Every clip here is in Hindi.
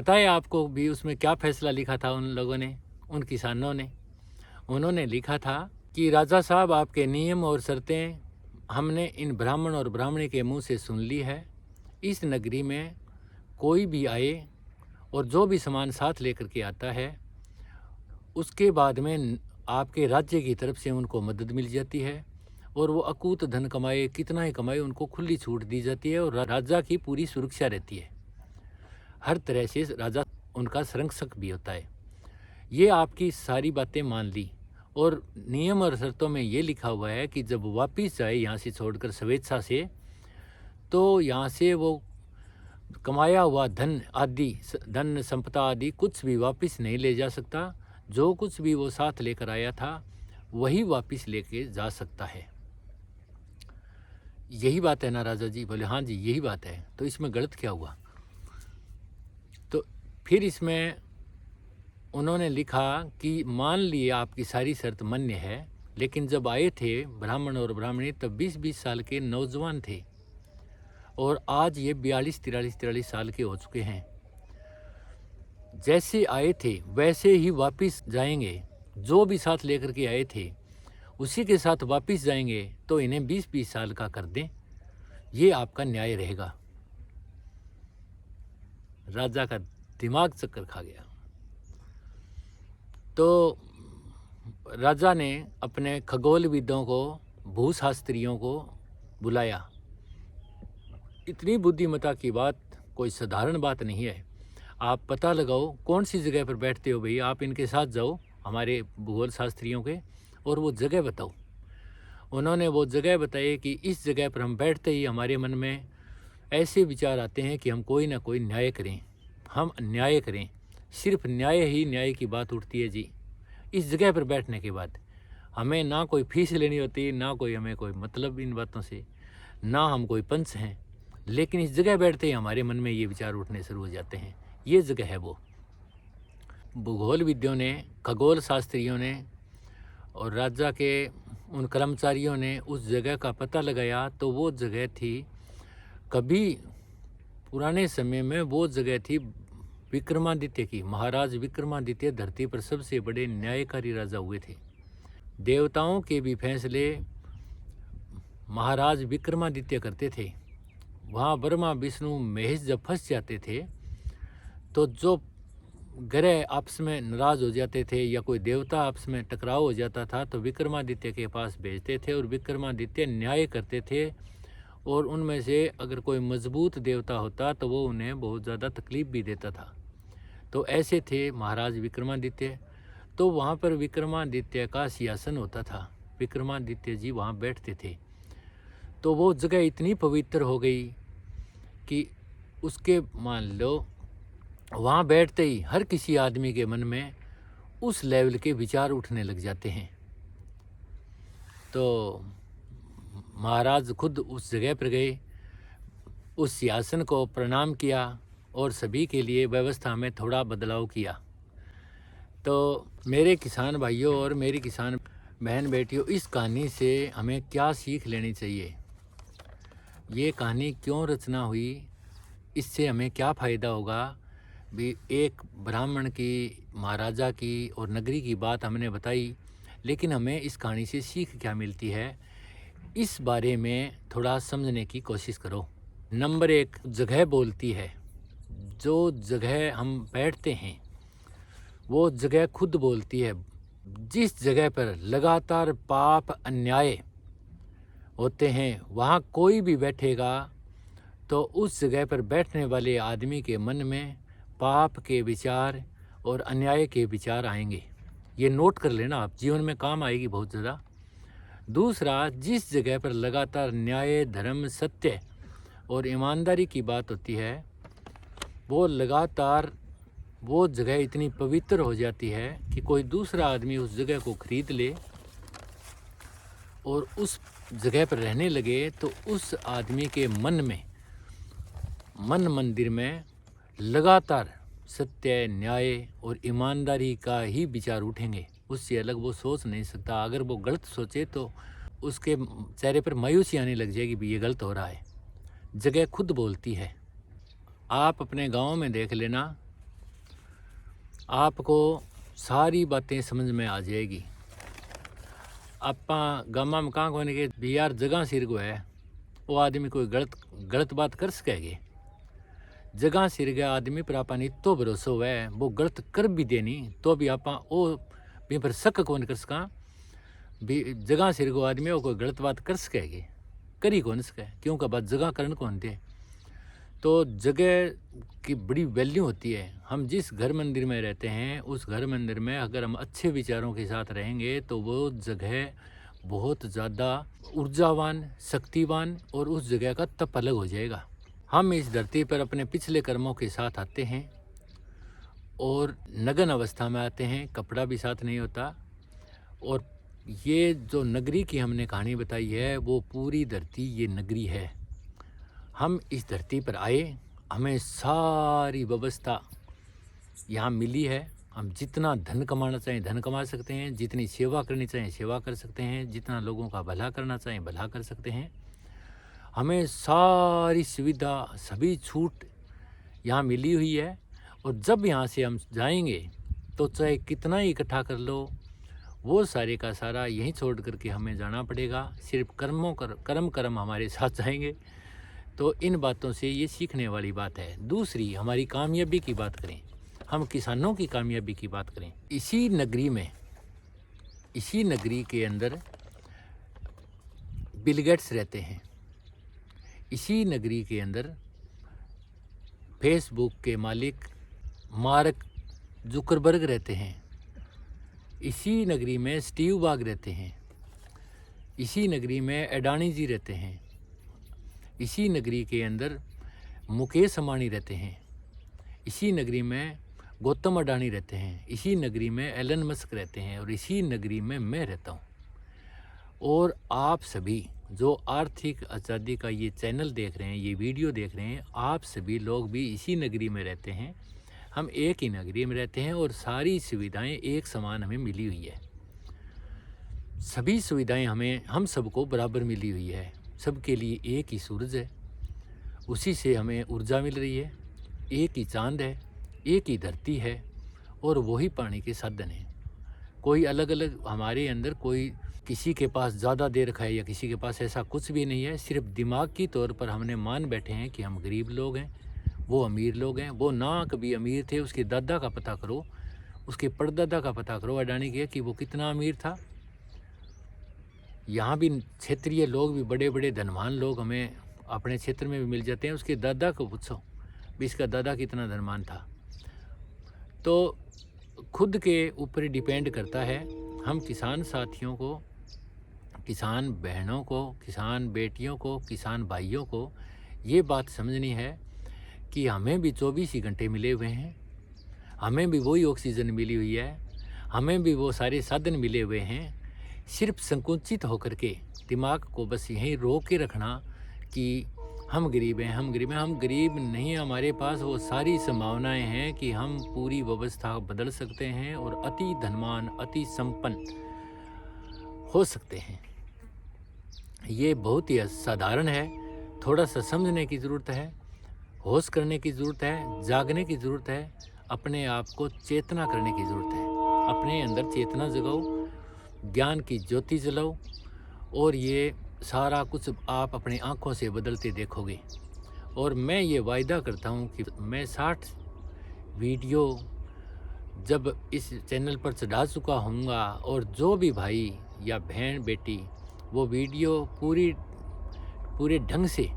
पता है आपको भी उसमें क्या फैसला लिखा था उन लोगों ने, उन किसानों ने? उन्होंने लिखा था कि राजा साहब, आपके नियम और शर्तें हमने इन ब्राह्मण और ब्राह्मणी के मुंह से सुन ली है। इस नगरी में कोई भी आए और जो भी सामान साथ लेकर के आता है, उसके बाद में आपके राज्य की तरफ से उनको मदद मिल जाती है और वो अकूत धन कमाए, कितना ही कमाए, उनको खुली छूट दी जाती है और राजा की पूरी सुरक्षा रहती है। हर तरह से राजा उनका संरक्षक भी होता है। ये आपकी सारी बातें मान ली और नियम और शर्तों में ये लिखा हुआ है कि जब वापिस जाए यहाँ से छोड़कर स्वेच्छा से, तो यहाँ से वो कमाया हुआ धन आदि, धन संपदा आदि कुछ भी वापस नहीं ले जा सकता। जो कुछ भी वो साथ लेकर आया था वही वापस लेके जा सकता है। यही बात है ना राजा जी? बोले हाँ जी यही बात है। तो इसमें गलत क्या हुआ? तो फिर इसमें उन्होंने लिखा कि मान लिए आपकी सारी शर्त मान्य है, लेकिन जब आए थे ब्राह्मण और ब्राह्मणी तब 20-20 साल के नौजवान थे और आज ये 42-43 साल के हो चुके हैं। जैसे आए थे वैसे ही वापस जाएंगे। जो भी साथ लेकर के आए थे उसी के साथ वापस जाएंगे, तो इन्हें 20-20 साल का कर दें, ये आपका न्याय रहेगा। राजा का दिमाग चक्कर खा गया। तो राजा ने अपने खगोलविदों को, भूशास्त्रियों को बुलाया। इतनी बुद्धिमता की बात कोई साधारण बात नहीं है। आप पता लगाओ कौन सी जगह पर बैठते हो भाई, आप इनके साथ जाओ हमारे भूगोल शास्त्रियों के और वो जगह बताओ। उन्होंने वो जगह बताई कि इस जगह पर हम बैठते ही हमारे मन में ऐसे विचार आते हैं कि हम कोई ना कोई न्याय करें, हम न्याय करें। सिर्फ न्याय ही न्याय की बात उठती है जी। इस जगह पर बैठने के बाद हमें ना कोई फीस लेनी होती, ना कोई हमें कोई मतलब इन बातों से, ना हम कोई पंच हैं, लेकिन इस जगह बैठते ही हमारे मन में ये विचार उठने शुरू हो जाते हैं। ये जगह है वो। भूगोल विद्यों ने, खगोल शास्त्रियों ने और राजा के उन कर्मचारियों ने उस जगह का पता लगाया, तो वो जगह थी, कभी पुराने समय में वो जगह थी विक्रमादित्य की। महाराज विक्रमादित्य धरती पर सबसे बड़े न्यायकारी राजा हुए थे। देवताओं के भी फैसले महाराज विक्रमादित्य करते थे। वहाँ ब्रह्मा विष्णु महेश जब फंस जाते थे, तो जो ग्रह आपस में नाराज हो जाते थे या कोई देवता आपस में टकराव हो जाता था, तो विक्रमादित्य के पास भेजते थे और विक्रमादित्य न्याय करते थे। और उनमें से अगर कोई मजबूत देवता होता तो वो उन्हें बहुत ज़्यादा तकलीफ भी देता था। तो ऐसे थे महाराज विक्रमादित्य। तो वहाँ पर विक्रमादित्य का सिंहासन होता था, विक्रमादित्य जी वहाँ बैठते थे। तो वो जगह इतनी पवित्र हो गई कि उसके मान लो वहाँ बैठते ही हर किसी आदमी के मन में उस लेवल के विचार उठने लग जाते हैं। तो महाराज खुद उस जगह पर गए, उस सिंहासन को प्रणाम किया और सभी के लिए व्यवस्था में थोड़ा बदलाव किया। तो मेरे किसान भाइयों और मेरी किसान बहन बेटियों, इस कहानी से हमें क्या सीख लेनी चाहिए? ये कहानी क्यों रचना हुई? इससे हमें क्या फ़ायदा होगा? भी एक ब्राह्मण की, महाराजा की और नगरी की बात हमने बताई, लेकिन हमें इस कहानी से सीख क्या मिलती है, इस बारे में थोड़ा समझने की कोशिश करो। नंबर 1, जगह बोलती है। जो जगह हम बैठते हैं वो जगह खुद बोलती है। जिस जगह पर लगातार पाप अन्याय होते हैं वहाँ कोई भी बैठेगा तो उस जगह पर बैठने वाले आदमी के मन में पाप के विचार और अन्याय के विचार आएंगे। ये नोट कर लेना आप, जीवन में काम आएगी बहुत ज़्यादा। दूसरा, जिस जगह पर लगातार न्याय, धर्म, सत्य और ईमानदारी की बात होती है, वो लगातार वो जगह इतनी पवित्र हो जाती है कि कोई दूसरा आदमी उस जगह को खरीद ले और उस जगह पर रहने लगे, तो उस आदमी के मन में, मन मंदिर में लगातार सत्य, न्याय और ईमानदारी का ही विचार उठेंगे। उससे अलग वो सोच नहीं सकता। अगर वो गलत सोचे तो उसके चेहरे पर मायूसी आने लग जाएगी भी ये गलत हो रहा है। जगह खुद बोलती है। आप अपने गांव में देख लेना, आपको सारी बातें समझ में आ जाएगी। आपां गामा में कहाँ कोने के भी यार जगह सिर को है वो आदमी कोई गलत बात कर सकेगी। जगह सिर गया आदमी पर आपा इतो भरोसा हुआ है वो गलत कर भी देनी तो भी आपा वो भी पर शक कौन कर सका भी जगह सिर को आदमी वो कोई गलत बात कर सकेगी, करी कौन सके क्योंकि बात जगह करन कौन दे। तो जगह की बड़ी वैल्यू होती है। हम जिस घर मंदिर में रहते हैं उस घर मंदिर में अगर हम अच्छे विचारों के साथ रहेंगे तो वो जगह बहुत ज़्यादा ऊर्जावान, शक्तिवान और उस जगह का तप अलग हो जाएगा। हम इस धरती पर अपने पिछले कर्मों के साथ आते हैं और नग्न अवस्था में आते हैं, कपड़ा भी साथ नहीं होता। और ये जो नगरी की हमने कहानी बताई है वो पूरी धरती ये नगरी है। हम इस धरती पर आए, हमें सारी व्यवस्था यहाँ मिली है। हम जितना धन कमाना चाहें धन कमा सकते हैं, जितनी सेवा करनी चाहें सेवा कर सकते हैं, जितना लोगों का भला करना चाहें भला कर सकते हैं। हमें सारी सुविधा सभी छूट यहाँ मिली हुई है। और जब यहाँ से हम जाएंगे तो चाहे कितना ही इकट्ठा कर लो वो सारे का सारा यहीं छोड़ करके हमें जाना पड़ेगा। सिर्फ कर्म हमारे साथ जाएंगे। तो इन बातों से ये सीखने वाली बात है। दूसरी हमारी कामयाबी की बात करें, हम किसानों की कामयाबी की बात करें। इसी नगरी के अंदर बिल गेट्स रहते हैं। इसी नगरी के अंदर फेसबुक के मालिक मार्क जुकरबर्ग रहते हैं। इसी नगरी में स्टीव बाग रहते हैं। इसी नगरी में अडानी जी रहते हैं। इसी नगरी के अंदर मुकेश अंबानी रहते हैं। इसी नगरी में गौतम अडानी रहते हैं। इसी नगरी में एलन मस्क रहते हैं और इसी नगरी में मैं रहता हूँ। और आप सभी जो आर्थिक आज़ादी का ये चैनल देख रहे हैं, ये वीडियो देख रहे हैं, आप सभी लोग भी इसी नगरी में रहते हैं। हम एक ही नगरी में रहते हैं और सारी सुविधाएं एक समान हमें मिली हुई है। सभी सुविधाएं हम सबको बराबर मिली हुई है। सबके लिए एक ही सूरज है, उसी से हमें ऊर्जा मिल रही है। एक ही चांद है, एक ही धरती है और वही पानी के साधन है। कोई अलग अलग हमारे अंदर कोई किसी के पास ज़्यादा दे रखा है या किसी के पास ऐसा कुछ भी नहीं है। सिर्फ दिमाग की तौर पर हमने मान बैठे हैं कि हम गरीब लोग हैं, वो अमीर लोग हैं। वो ना कभी अमीर थे, उसके दादा का पता करो, उसके परदादा का पता करो अडानी के कि वो कितना अमीर था। यहाँ भी क्षेत्रीय लोग भी बड़े बड़े धनवान लोग हमें अपने क्षेत्र में भी मिल जाते हैं। उसके दादा को पूछो भी इसका दादा कितना धनवान था। तो खुद के ऊपर डिपेंड करता है। हम किसान साथियों को, किसान बहनों को, किसान बेटियों को, किसान भाइयों को ये बात समझनी है कि हमें भी 24 ही घंटे मिले हुए हैं। हमें भी वही ऑक्सीजन मिली हुई है, हमें भी वो सारे साधन मिले हुए हैं। सिर्फ संकुचित होकर के दिमाग को बस यहीं रोक के रखना कि हम गरीब हैं, हम गरीब हैं। हम गरीब नहीं, हमारे पास वो सारी संभावनाएं हैं कि हम पूरी व्यवस्था बदल सकते हैं और अति धनवान, अति संपन्न हो सकते हैं। ये बहुत ही असाधारण है। थोड़ा सा समझने की ज़रूरत है, होश करने की ज़रूरत है, जागने की ज़रूरत है, अपने आप को चेतना करने की ज़रूरत है। अपने अंदर चेतना जगाओ, ज्ञान की ज्योति जलाओ और ये सारा कुछ आप अपनी आँखों से बदलते देखोगे। और मैं ये वायदा करता हूँ कि मैं 60 वीडियो जब इस चैनल पर चढ़ा चुका हूँगा और जो भी भाई या बहन बेटी वो वीडियो पूरे ढंग से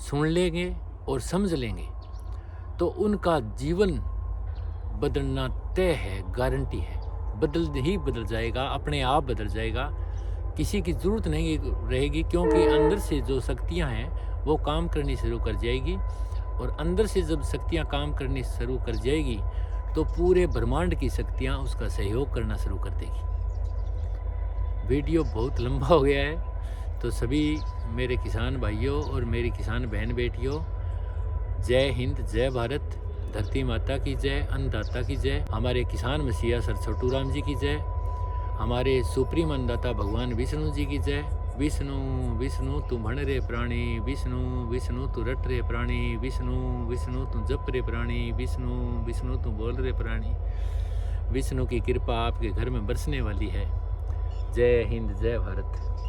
सुन लेंगे और समझ लेंगे तो उनका जीवन बदलना तय है, गारंटी है। बदल जाएगा, अपने आप बदल जाएगा। किसी की ज़रूरत नहीं रहेगी क्योंकि अंदर से जो शक्तियाँ हैं वो काम करनी शुरू कर जाएगी। और अंदर से जब शक्तियाँ काम करनी शुरू कर जाएगी तो पूरे ब्रह्मांड की शक्तियाँ उसका सहयोग करना शुरू कर देगी। वीडियो बहुत लंबा हो गया है तो सभी मेरे किसान भाइयों और मेरी किसान बहन बेटियों, जय हिंद, जय भारत। धरती माता की जय, अन्नदाता की जय, हमारे किसान मसीहा सर छोटू राम जी की जय, हमारे सुप्रीम अन्नदाता भगवान विष्णु जी की जय, विष्णु विष्णु तू भण रे प्राणी, विष्णु विष्णु तू रट रे प्राणी, विष्णु विष्णु तू जप रे प्राणी, विष्णु विष्णु तू बोल रे प्राणी। विष्णु की कृपा आपके घर में बरसने वाली है। जय हिंद, जय भारत।